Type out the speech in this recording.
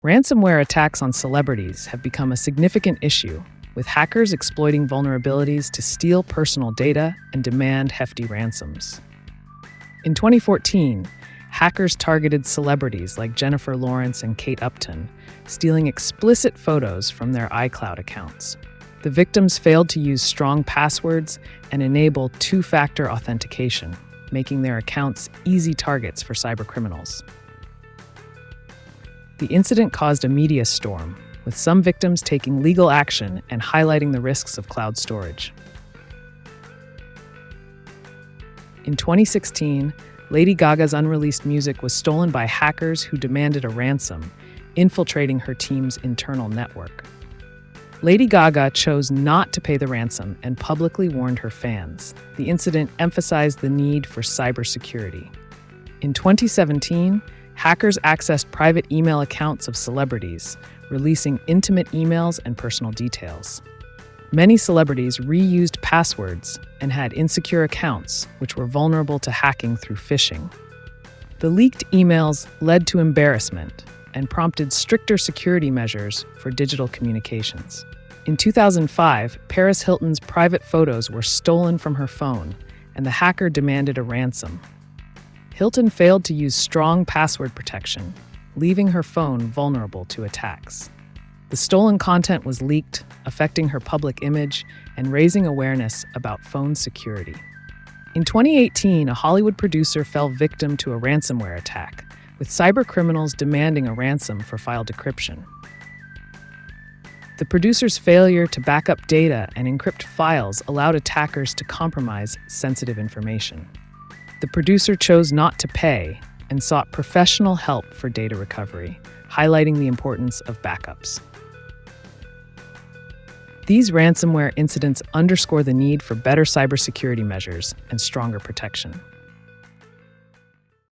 Ransomware attacks on celebrities have become a significant issue, with hackers exploiting vulnerabilities to steal personal data and demand hefty ransoms. In 2014, hackers targeted celebrities like Jennifer Lawrence and Kate Upton, stealing explicit photos from their iCloud accounts. The victims failed to use strong passwords and enable two-factor authentication, making their accounts easy targets for cybercriminals. The incident caused a media storm, with some victims taking legal action and highlighting the risks of cloud storage. In 2016, Lady Gaga's unreleased music was stolen by hackers who demanded a ransom, infiltrating her team's internal network. Lady Gaga chose not to pay the ransom and publicly warned her fans. The incident emphasized the need for cybersecurity. In 2017, hackers accessed private email accounts of celebrities, releasing intimate emails and personal details. Many celebrities reused passwords and had insecure accounts, which were vulnerable to hacking through phishing. The leaked emails led to embarrassment and prompted stricter security measures for digital communications. In 2005, Paris Hilton's private photos were stolen from her phone, and the hacker demanded a ransom. Hilton failed to use strong password protection, leaving her phone vulnerable to attacks. The stolen content was leaked, affecting her public image and raising awareness about phone security. In 2018, a Hollywood producer fell victim to a ransomware attack, with cybercriminals demanding a ransom for file decryption. The producer's failure to back up data and encrypt files allowed attackers to compromise sensitive information. The producer chose not to pay and sought professional help for data recovery, highlighting the importance of backups. These ransomware incidents underscore the need for better cybersecurity measures and stronger protection.